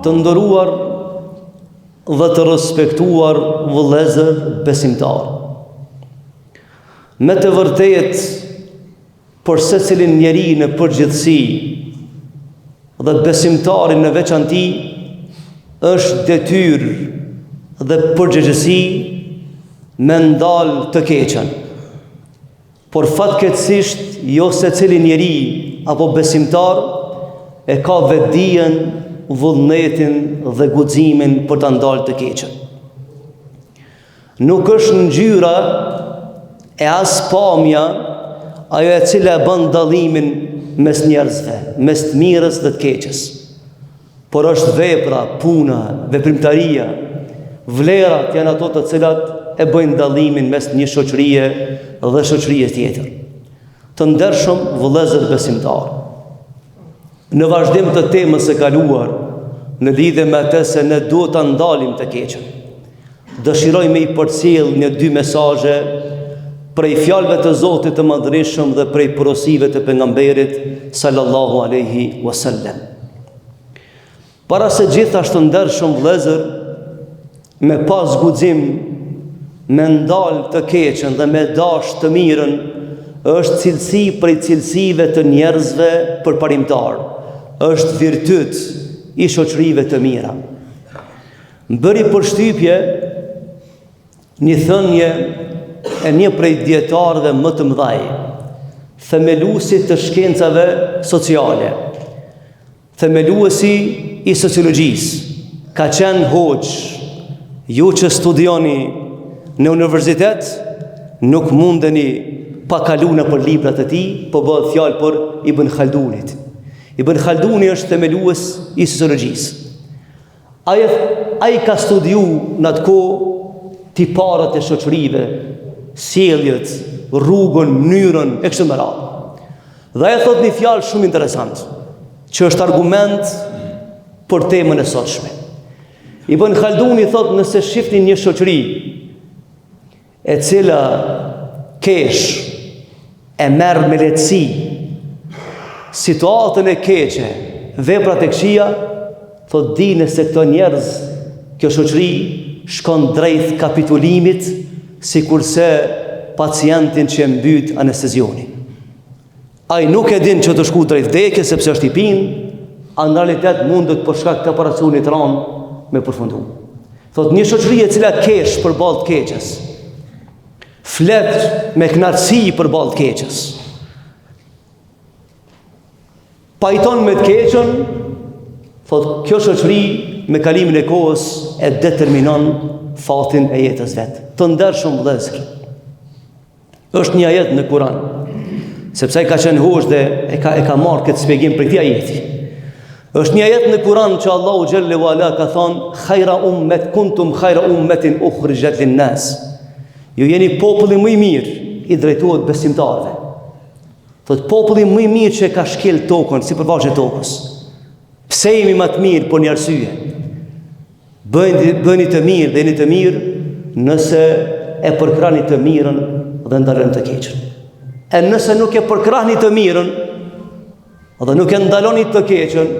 të nderuar dhe të respektuar vëllezër besimtar. Me të vërtet, për secilin njeri në përgjithësi dhe besimtarin në veçanti, është detyrë dhe përgjegjësi me ndalë të keqen. Por fatkeqësisht jo secili njeri apo besimtar e ka vetdijen, vullnetin dhe guximin për ta ndalë të keqen. Nuk është ngjyra e as pamja ajo e cila e bën dallimin mes njerëzve, mes të mirës dhe të keqes. Por është vepra, puna, veprimtaria, vlerat janë ato të cilat e bëjnë dallimin mes një shoqërie dhe shoqërie tjetër. Të ndershëm vëllezër besimtar, në vazhdim të temës së kaluar, në lidhje me atë se ne duhet ta ndalim të keqen, dëshiroj me i përcjell një dy mesazhe prej fjalëve të Zotit të Madhërisëm dhe prej porosive të pejgamberit sallallahu alaihi wasallam. Para se gjithashtu ndershëm vëllezër, me pas guxim, me ndal të keqen dhe me dash të mirën, është cilësi prej cilësive të njerëzve përparimtar. Është virtyt i shoqërive të mira. Më bëri përshtypje një thënie e një prej dietarëve më të mëdhej, themeluesit të shkencave sociale, themeluesi i sociologjisë, ka qenë hoxh. Ju që studioni në universitet, nuk mundeni pa kalu nëpër librat e tij, po bëhet fjalë për Ibn Khaldunit. Ibn Khalduni është themelues i sociologjisë. Ai ka studiuar në atë kohë tiparet e shoqërive, sjelljet, rrugën, mënyrën e kështu me radhë. Dhe ai thot një fjalë shumë interesant, që është argument për temën e sotshme. Ibn Khalduni thot, nëse shifni një shoqëri e cila kesh e merr me lehtësi situatën e keqe, veprat e këqija, thot dini se këto njerëz, kjo shoqëri shkon drejt kapitulimit, sikurse pacientin që e mbyt anestezioni. Ai nuk e din që të shku drejt vdekjes sepse është i pinë, në realitet mundet për shkak të operacionit ranë me përfundu. Thot një shoqëri e cila kesh përballë të keqes, flet me kënaqësi përballë të keqes, pajton me të keqen, thot kjo shoqëri me kalimin e kohës e determinon fatin e jetës vet. Të ndershëm vëllezër, është një ajet në Kur'an, sepse ai ka qenë hoxh dhe e ka marrë këtë shpjegim për këtë ajeti. Është një ajet në Kur'an që Allahu xhelle wala ka thonë: "Khayra ummet kuntum khayra ummetin ukhrijat lin-nas." Ju jeni populli më i mirë, i drejtohet besimtarëve. Thot populli më i mirë që ka shkel tokën sipërfaqe të tokës. Pse jemi më të mirë për një arsye? Bëni të mirë dhe jeni të mirë nëse e përkrahni të mirën dhe ndaloni të keqen. E nëse nuk e përkrahni të mirën dhe nuk e ndaloni të keqen,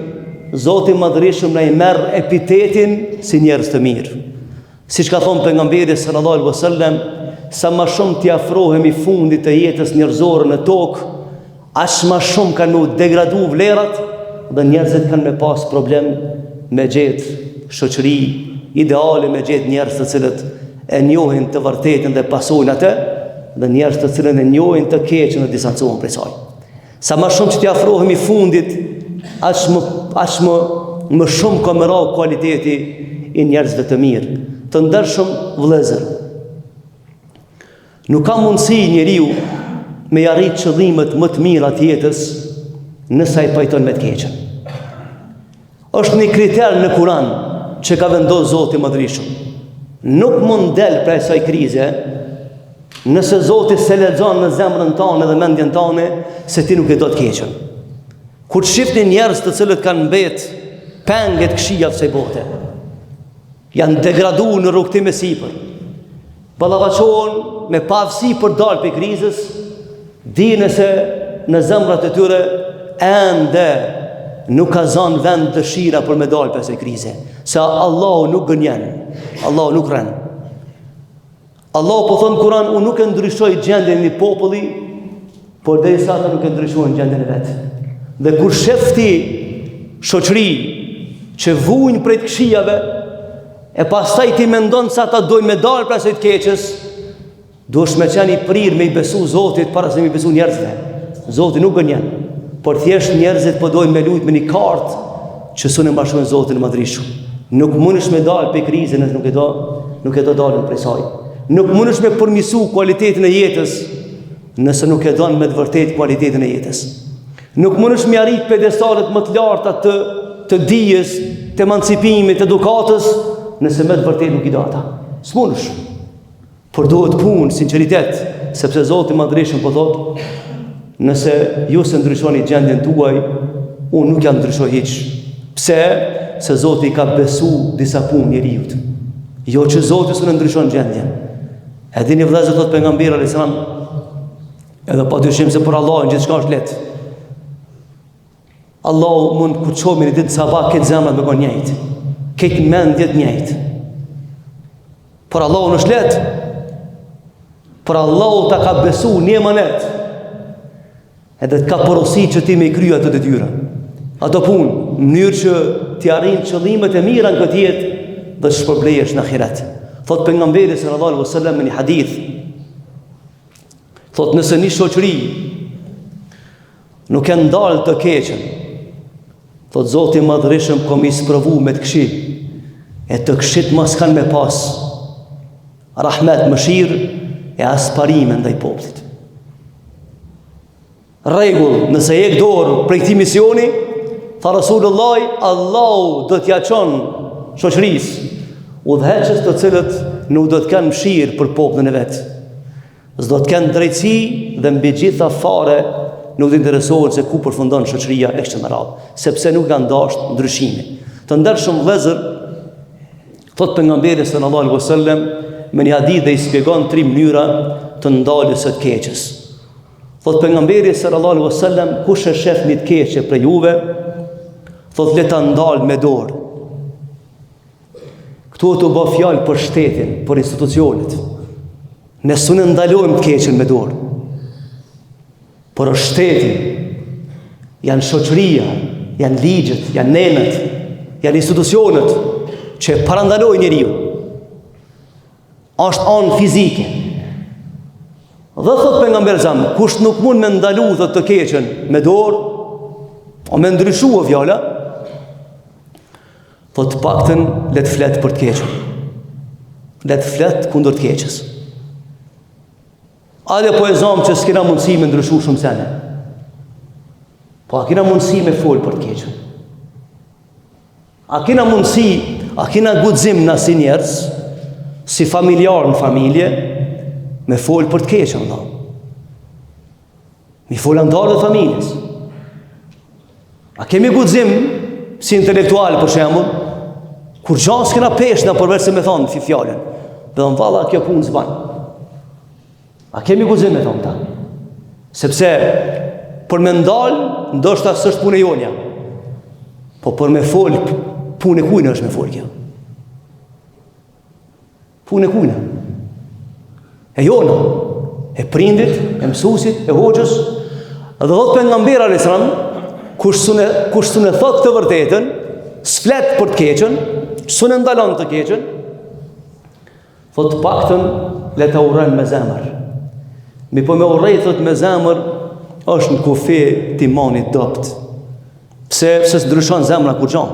Zoti i Madhërisëm na i merr epitetin si njerëz të mirë. Siç ka thonë pejgamberi sallallahu alaihi wasallam, sa më shumë t'i afrohemi fundit të jetës njerëzore në tokë, aq më shumë kanë degraduar vlerat dhe njerëzit kanë me pas problem me gjetë shoqëri ideale, me gjetë njerëz të cilët e njohin të vërtetën dhe pasojnë atë, dhe njerëz të cilët e njohin të keqen dhe distancohen prej saj. Sa më shumë që t'i afrohemi fundit, aq më shumë ka më radh kualiteti i njerëzve të mirë. Të ndershëm vëllezër, nuk ka mundësi njeriu me arrit qëllimet më të mira të jetës nëse ai pajton me të keqen. Është një kriter në Kur'an që ka vendosur Zoti i Madhërisëm. Nuk mund del prej asaj krize nëse Zoti se lexon në zemrën tonë dhe mendjen tonë se ti nuk e do të keqen. Kur shifni njerëz të cilët kanë mbet penget këqija kësaj bote, janë degraduar në rrugtim e sipër, ballavaçohen me pavësi për dalë për krizës, dinë se në zemrat e tyre ende nuk ka zënë vend dëshira për me dalë pse krize. Se Allahu nuk gënjen, Allahu nuk rën. Allahu po thon Kur'an, unë nuk e ndryshoj gjendjen e një populli, por derisa ata nuk e ndryshojnë gjendjen e vet. Dhe kur shefti shoqëri që vujnë prej të këqijave, e pastaj ti mendon se ata dojnë me dalë prej të keqes, duhesh me qenë i prirë me i besu Zotit para se me i besu njerëzve. Zoti nuk gënjen, por thjesht njerëzit po dojnë me lujt me një kartë që sunë mbashojnë Zotin e madhrishu. Nuk mundesh me dalë prej krizën nëse nuk e do dalën prej saj. Nuk mundesh me përmirësu cilëtetin e jetës nëse nuk e don me të vërtetë cilëtetin e jetës. Nuk mundesh me arrit pedestalet më të larta të dijes, të emancipimit, të edukatës, nëse me të vërtetë nuk i do ata. S'mundesh. Por duhet punë, sinqeritet, sepse Zoti i madhrisëm po thotë, nëse ju se ndryshoni gjendjen tuaj, unë nuk jam ndryshoj hiç. Pse? Se Zoti i ka besu disa punë njeriut. Jo që Zoti s'u ndryshon gjendjen. E dini vëllezër, thot pejgamberi alayhis salam, edhe padyshim se për Allahun gjithçka është lehtë. Allahu mund kur çomi në ditë sabah këtë zemrat me kon njëjtë. Këtë mendjet njëjtë. Por Allahu është lehtë. Por Allahu ta ka besu një emanet. Edhe të ka porosit që ti me i kryo ato detyra. Ato punë, në mënyrë që ti arrin qëllimet e mira në këtë jetë dhe të shpërblejesh në ahiret. Thot pejgamberi sallallahu alaihi wasallam në një hadith. Thot nëse një shoqëri nuk e ndalë të keqen, thot Zoti i madhërisëm kom i sprovu me të këqij, e të këqit mas kanë me pas rahmet, mëshirë e asparime ndaj popullit. Rregull, nëse jek dorë prej këtij misioni, tha Rasulullah, Allahu do t'ja çon shoqërisë udhëheqës të cilët nuk do të kenë mëshirë për popullin e vet. S'do të kenë drejtësi dhe mbi gjitha fare nuk të interesohen se ku përfundon shoqëria e kësaj radhe, sepse nuk kanë dashur ndryshimin. Të ndershëm vëllezër, thot pejgamberi sallallahu alaihi wasallam me një hadith dhe i shpjegon 3 mënyra të ndaljes së të keqes. Thot pejgamberi sallallahu alaihi wasallam, kush e shef një të keqe për juve, thot le ta ndal me dorë. Këtu të bë fjalë për shtetin, për institucionet. Ne s'u ndalojmë të keqen me dorë. Por shteti, janë shoqëria, janë ligjet, janë nenët, janë institucionet që parandalojnë njeriu. Është anë fizike. Dhe thot pejgamberi zam, kush nuk mund me ndalu të keqen me dorë, o me ndryshu fjala, po të paktën le të flet për të keqen. Le të flet kundër të keqes. Ale po e zamë që s'kena mundësi me ndryshu shumë sene. Po a kena mundësi me folë për të keqen. A kena mundësi, a kena guxim në si njerës, si familjar në familje, me folë për të keqen, da. Mi folë ndarë dhe familjes. A kemi guxim, si intelektual për shembull, kur gjanë s'kena peshna përveç se me thonë fi fjallën, dhe dhe më valla kjo punë zbanë. A kemi guxim me thonë ta? Sepse për me ndalë, ndoshta s'është punë e jonja, po për me folë, punë e kujnë është me folë kjo. Punë e kujnë. E jona, e prindit, e mësusit, e hoxhës, dhe dhëtë pejgamberi alayhis salam, kush s'u thot të vërtetën, s'flet për të keqen, s'u ndalon të keqen, thot paktën le ta urrejnë me zemër. Mi po me urrej thot me zemër është në kufi timanit dopt. Pse s'ndryshon zemra kur gjan.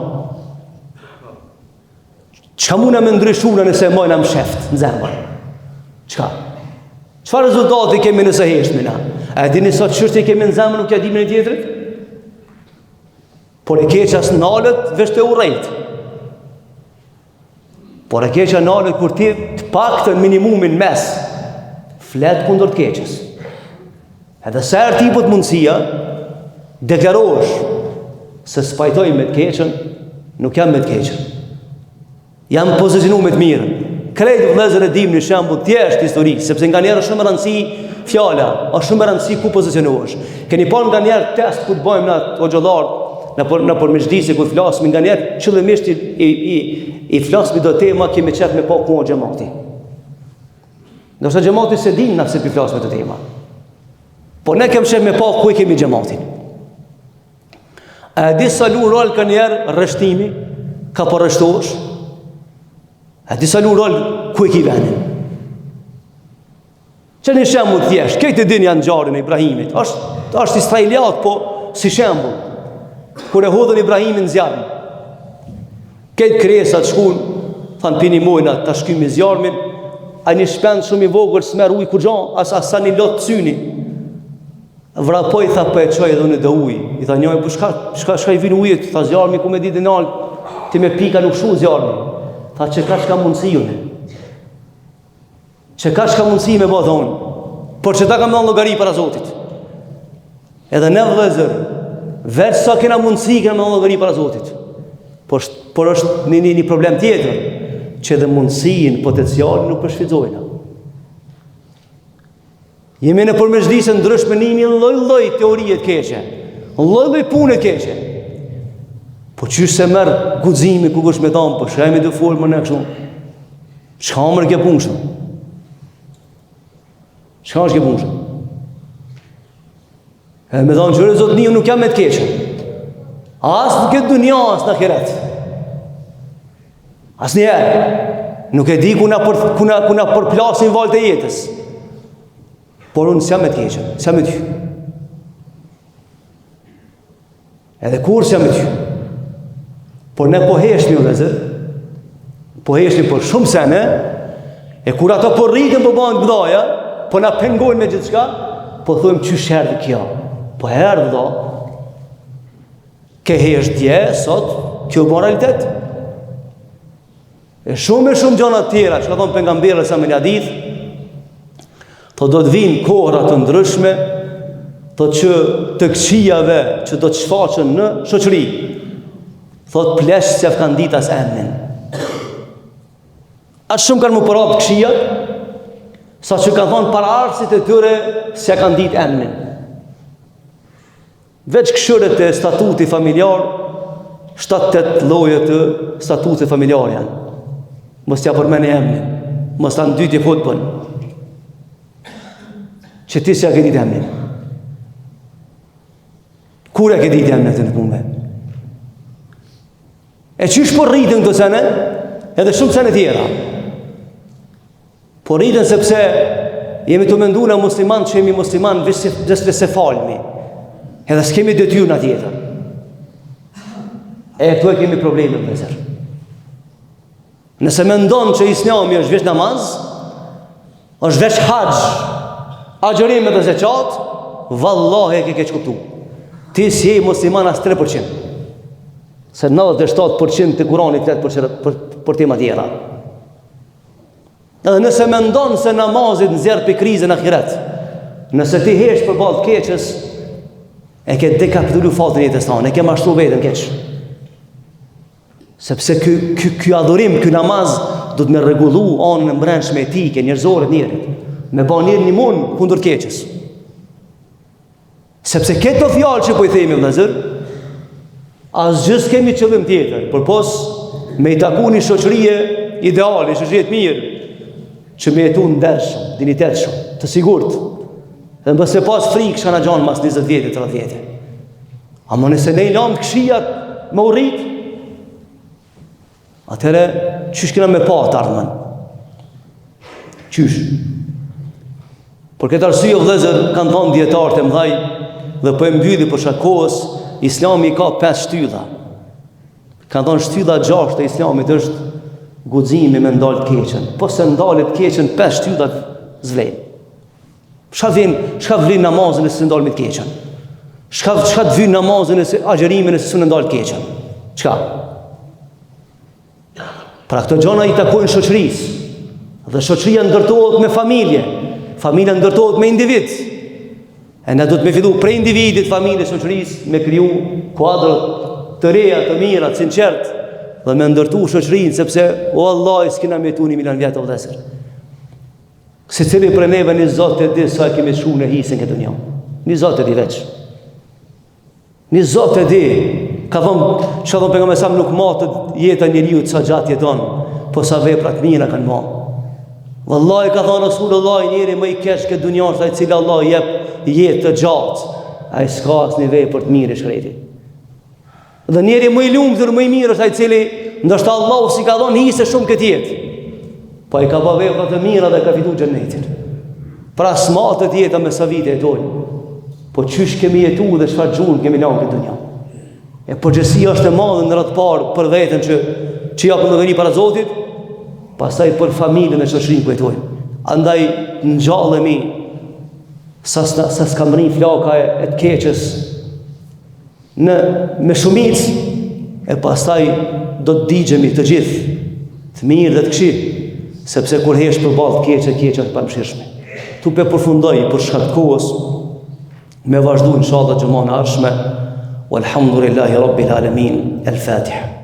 Çka mund me ndryshuar nëse mojna më sheft në zemër? Çka? Çfarë rezultati kemi nëse heshmi na? A dini sot çështje kemi në zemër nuk ja dimë në tjetrit? Por e keqa s'nalët veç të urrejt. Por e keqa nalët kur ti të paktën minimumin mes flet kundër të keqes. Edhe sa herë ti po të mundësia deklarohesh se spajtoj me të keqen, nuk jam me të keqen. Jam pozicionu me të mirën. Krejt vëllezër e dim një shembull thjesht historik, sepse nganjëherë është shumë e rëndësi fjala, është shumë e rëndësi ku pozicionohesh. Keni pa nganjëherë test ku të bëjmë na o xhollar, në përmeshdisi kur flasmi nga njerë, qëllimisht i flasmi do tema kemi qef me pa ku o gjemati. Nështë gjemati se din nëse pi flasmi të tema. Po ne kem qef me pa ku i kemi gjematin. A di sa lu rol ka njerë rështimi, ka përrështosh, a di sa lu rol ku i ki venin. Që një shembull thjesht, këtë din janë ngjarjen e Ibrahimit. Është israeliat, po si shembull. Kur e hodhën Ibrahimin zjarrin. Këtë kresat shkuan, thanë pini mojna, ta shkymi zjarmin, a një shpend shumë i vogël s'merr ujë kur gjan, as sa një lot cyni. Vrapoj tha po e çoj edhe unë do ujë. I tha njëri po shka i vin ujit, tha zjarmi ku me ditë nal, ti me pika nuk shu zjarmi. Tha që ka shka mundësi unë. Që ka shka mundësi me bë thonë. Por që ta kam dhënë llogari para Zotit. Edhe ne vëllezër, veç sa kena mundësi kena dhënë llogari para Zotit. Por është një problem tjetër, që edhe mundësinë, potencialin nuk përshfrytëzojnë. Jemi në përmeshdisë ndryshme nimi lloj-lloj teorie të keqe, lloj-lloj pune të keqe. Po qysh se merr guximi ku kush me thon, po shajmë të folmë ne kështu. Çka më ke punë? Çka është ke punë? E me thonë qërë zotë një nuk jam me të keqen. As në këtë dunja, as në ahiret. As njerë. Nuk e di ku na përplasin valët e jetës. Por unë s'jam me të keqen, s'jam me ty. Edhe kur s'jam me ty. Por ne po heshni o lezër, po heshni për shumë sene, e kur ato po rritën po banë të bëdaja, po na pengojnë me gjithë shka, po thujmë që shërë kjo. Po herë do, ke hesh dje, sot, kjo bën realitet. E shumë gjona tjera, që ka thonë pejgamberi sa me një hadith, do të vinë kohra të ndryshme, që të këqijave që do të shfaqen në shoqëri, thot plesh se kanë ditë as emnin. As shumë kanë më përrap këqijat, sa që kanë thonë para arsit e tyre se kanë ditë emnin. Veç këshërët e statuti familjar, 7-8 lloje të statutit familjar janë. Mos t'ja përmeni emnin, mos ta ndytje futbol. Që ti s'ja ke ditë emnin. Kur e ke ditë emnin të në punëve? E qysh po rritën këtë sene, edhe shumë sene tjera. Po rritën sepse jemi të mendu në musliman që jemi musliman vështë se falmi. Edhe s'kemi detyrë në tjetër. E këtu e kemi probleme të zërë. Nëse me ndonë që islami është veç namaz, është veç haqë, agjërime dhe zeqat, vallahi e ke keq kuptu. Ti si je musliman as 3%. Se 97% të Kuranit 8% për tema tjera. Edhe nëse me ndonë se namazit nëzjerë për krizën në ahiret, nëse ti hesh për balë të keqës, e ke dekapitullu fatën jetës tanë, e ke mashtru vetën keq. Sepse ky adhurim, ky namaz, do të me regullu anën e mbrenshme etike, njerëzore të njerit, me ba njerë një mund kundër keqës. Sepse këtë fjallë që po i themi vëllezër, asgjë s'kemi qëllim tjetër, përpos me i taku një shoqërie ideale, shoqërie të mirë, që me jetu ndershëm, dinitetshëm, të sigurt, dhe mbëse pas frikë shka na gjanë mas 20 vjetë, 30 vjetë. Amo nëse ne i lamë të këshijat me urrit, atëre, qysh kena me pa të ardhmen? Qysh? Por këtë arsye vëllezër kanë thonë dietarët e mëdhaj dhe po e mbylli për shakos, Islami ka 5 shtylla. Kanë thonë shtylla 6 e Islamit është guximi me ndalë të keqen. Po se ndalet të keqen 5 shtyllat zvlen. Çka vlen namazin nëse ndalë me të keqen? Çka të vjen namazin nëse agjërimin nëse s'u ndalë të keqen? Çka? Pra këto gjona i takojnë shoqërisë. Dhe shoqëria ndërtohet me familje. Familja ndërtohet me individ. E ne do të me fillu prej individit, familjes, shoqërisë, me kriju kuadrat të reja, të mira, të sinqert, dhe me ndërtu shoqërinë, sepse o Allah, s'kina me tu 1 milion vjetë o vdesër. Se cili për neve një zotë e di sa e kemi shu në hisin këtë dunja. Një zotë e di veç. Një zotë e di Ka thonë, që thonë pejgamberi sa nuk matët jeta njeriu sa gjatë jeton, po sa vepra të mira kanë marrë. Wallahi ka thonë Rasulullah, njeri më i keq këtë dunjë është ai cili Allah jep jetë të gjatë. Ai s'ka asnjë vepër të mirë shkreti. Dhe njeri më i lumtur, më i mirë është ai cili ndoshta Allahu si ka dhënë hise shumë këtë jetë. Po ai ka bërë vepra të mira dhe ka fituar xhenetin. Pra smatët jeta me sa vite jetojnë. Po çysh kemi jetuar dhe çfarë gjunë kemi lënë këtë dunjë. E përgjegjësia është e madhe në radhë parë për veten që japën dhënë para Zotit, pastaj për familjen e shoqërinë ku jetojmë. Andaj ngjallemi sa s'ka mrin flaka e të keqës me shumicë, e pastaj do të digjemi të gjithë të mirë dhe të këqij, sepse kur hesh përballë të keqja është pa mëshirshme. Tu pe përfundoj për shkak të kohës, me vazhdu inshallah xhamon arshme. Walhamdulillahi rabbil alamin. El Fatiha.